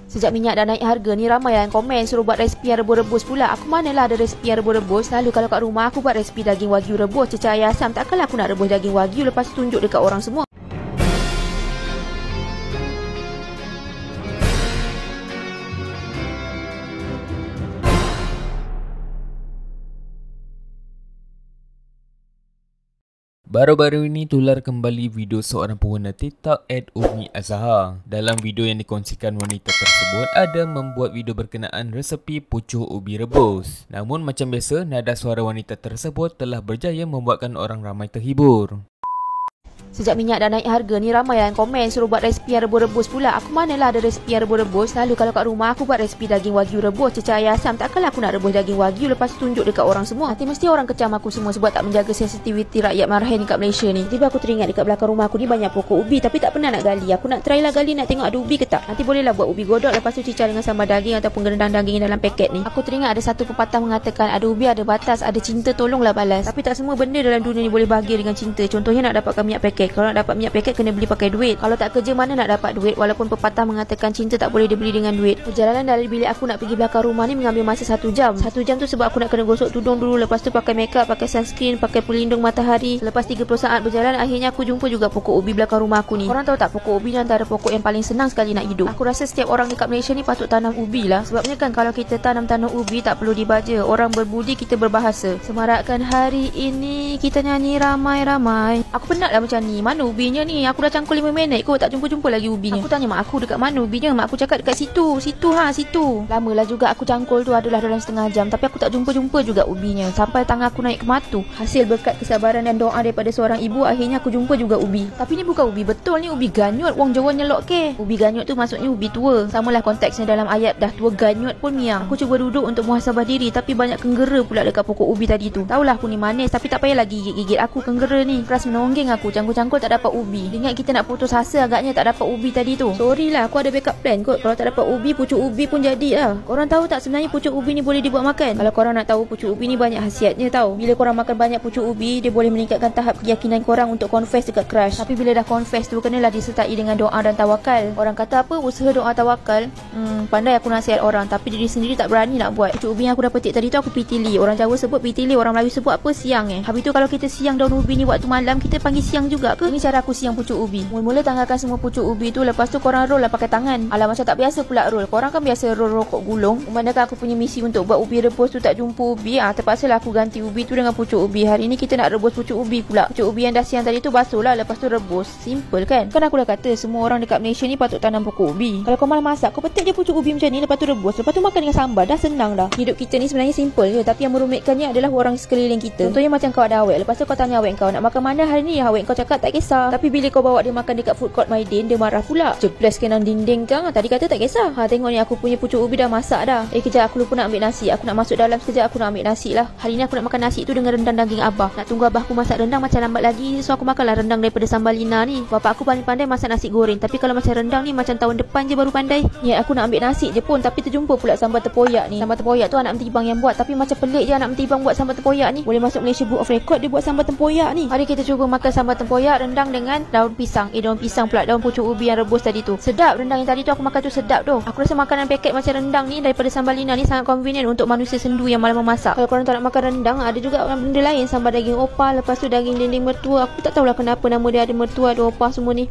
Sejak minyak dah naik harga ni, ramai yang komen suruh buat resipi yang rebus-rebus pula. Aku manalah ada resipi yang rebus-rebus. Lalu kalau kat rumah aku buat resipi daging wagyu rebus, cecah ayam asam. Takkanlah aku nak rebus daging wagyu lepas tu tunjuk dekat orang semua. Baru-baru ini tular kembali video seorang pengguna TikTok @Umi Azhar. Dalam video yang dikongsikan wanita tersebut ada membuat video berkenaan resepi pucuk ubi rebus. Namun macam biasa, nada suara wanita tersebut telah berjaya membuatkan orang ramai terhibur. Sejak minyak dah naik harga ni, ramai yang komen suruh buat resipi yang rebus-rebus pula. Aku manalah ada resipi yang rebus-rebus. Lalu kalau kat rumah aku buat resipi daging wagyu rebus, cecah ayam asam. Takkanlah aku nak rebus daging wagyu lepas tu tunjuk dekat orang semua. Nanti mesti orang kecam aku semua sebab tak menjaga sensitiviti rakyat marahin kat Malaysia ni. Tiba aku teringat dekat belakang rumah aku ni banyak pokok ubi tapi tak pernah nak gali. Aku nak try lah gali, nak tengok ada ubi ke tak. Nanti bolehlah buat ubi godok lepas tu cicah dengan sambal daging ataupun gerendang daging dalam paket ni. Aku teringat ada satu pepatah mengatakan ada ubi ada batas, ada cinta tolonglah balas. Tapi tak semua benda dalam dunia ni boleh bahagia dengan cinta. Contohnya nak dapatkan minyak paket. Kalau nak dapat minyak paket kena beli pakai duit. Kalau tak kerja mana nak dapat duit? Walaupun pepatah mengatakan cinta tak boleh dibeli dengan duit. Perjalanan dari bilik aku nak pergi belakang rumah ni mengambil masa 1 jam. 1 jam tu sebab aku nak kena gosok tudung dulu, lepas tu pakai makeup, pakai sunscreen, pakai pelindung matahari. Selepas 30 saat berjalan, akhirnya aku jumpa juga pokok ubi belakang rumah aku ni. Korang tahu tak, pokok ubi ni antara pokok yang paling senang sekali nak hidup. Aku rasa setiap orang dekat Malaysia ni patut tanam ubi lah. Sebabnya kan kalau kita tanam ubi tak perlu dibaja. Orang berbudi, kita berbahasa. Semarakkan hari ini kita nyanyi ramai-ramai. Aku penat lah macam ni. Mana ubinya ni? Aku dah cangkul 5 minit kot tak jumpa-jumpa lagi ubinya. Aku tanya mak aku dekat mana ubinya. Mak aku cakap dekat situ. Situ. Lamalah juga aku cangkul tu, adalah dalam setengah jam. Tapi aku tak jumpa-jumpa juga ubinya. Sampai tangan aku naik ke matu. Hasil berkat kesabaran dan doa daripada seorang ibu, akhirnya aku jumpa juga ubi. Tapi ni bukan ubi betul, ni ubi ganyut. Wong Jawa nyelok ke. Ubi ganyut tu maksudnya ubi tua. Samalah konteksnya dalam ayat, dah tua ganyut pun miang. Aku cuba duduk untuk muhasabah diri tapi banyak kenggera pula dekat pokok ubi tadi tu. Taulah aku ni manis tapi tak payahlah gigit-gigit aku kenggera ni. Keras menonggeng aku, cangkul-cangkul tak dapat ubi. Ingat kita nak putus asa agaknya tak dapat ubi tadi tu. Sorry lah, aku ada backup plan kot. Kalau tak dapat ubi, pucuk ubi pun jadi lah. Korang tahu tak sebenarnya pucuk ubi ni boleh dibuat makan? Kalau korang nak tahu, pucuk ubi ni banyak khasiatnya tau. Bila korang makan banyak pucuk ubi, dia boleh meningkatkan tahap keyakinan korang untuk confess dekat crush. Tapi bila dah confess tu, kenalah disertai dengan doa dan tawakal. Orang kata apa? Usaha doa tawakal. Pandai aku nasihat orang tapi diri sendiri tak berani nak buat. Pucuk ubi yang aku dah petik tadi tu aku pitili. Orang Jawa sebut pitili, orang Melayu sebut apa? Siang Habis tu kalau kita siang daun ubi ni waktu malam, kita panggil siang juga ke? Ini cara aku siang pucuk ubi. Mula-mula tanggalkan semua pucuk ubi tu, lepas tu korang roll lah pakai tangan. Alah, macam tak biasa pula roll. Korang kan biasa roll rokok gulung. Memandangkan aku punya misi untuk buat ubi rebus tu tak jumpa ubi, terpaksalah aku ganti ubi tu dengan pucuk ubi. Hari ni kita nak rebus pucuk ubi pula. Pucuk ubi yang dah siang tadi tu basuh lah, lepas tu rebus. Simple kan? Kan aku dah kata semua orang dekat Malaysia ni patut tanam pokok ubi. Kalau kau malah masak, kau petik je pucuk ubi macam ni, lepas tu rebus, lepas tu makan dengan sambal. Dah senang dah. Hidup kita ni sebenarnya simple je, tapi yang merumitkannya adalah orang sekeliling kita. Contohnya macam kau ada awet, lepas tu kau tanya awet kau nak makan mana hari ni, awet kau cakap tak kisah. Tapi bila kau bawa dia makan dekat food court Maidin, dia marah pula. Jeblas kena dinding kang. Tadi kata tak kisah. Tengok ni aku punya pucuk ubi dah masak dah. Kejap aku lupa nak ambil nasi. Aku nak masuk dalam sekejap, aku nak ambil nasi lah. Hari ni aku nak makan nasi tu dengan rendang daging abah. Nak tunggu abah aku masak rendang macam lambat lagi, so aku makanlah rendang daripada sambal Lina ni. Bapak aku paling pandai masak nasi goreng, tapi kalau macam rendang ni macam tahun depan je baru pandai. Niat aku nak ambil nasi je pun, tapi terjumpa pula sambal tempoyak ni. Sambal tempoyak tu anak mentibang yang buat, tapi macam pelik je anak mentibang buat sambal tempoyak ni. Boleh masuk Malaysia Book of Record dia buat sambal tempoyak ni. Hari kita cuba makan sambal tempoyak rendang dengan daun pisang. Daun pisang pula, daun pucuk ubi yang rebus tadi tu. Sedap rendang yang tadi tu aku makan tu, sedap tu. Aku rasa makanan paket macam rendang ni daripada sambal Lina ni sangat convenient untuk manusia sendu yang malam memasak. Kalau korang tak nak makan rendang, ada juga benda lain, sambal daging opah, lepas tu daging dinding mertua. Aku tak tahulah kenapa nama dia ada mertua, ada opah semua ni.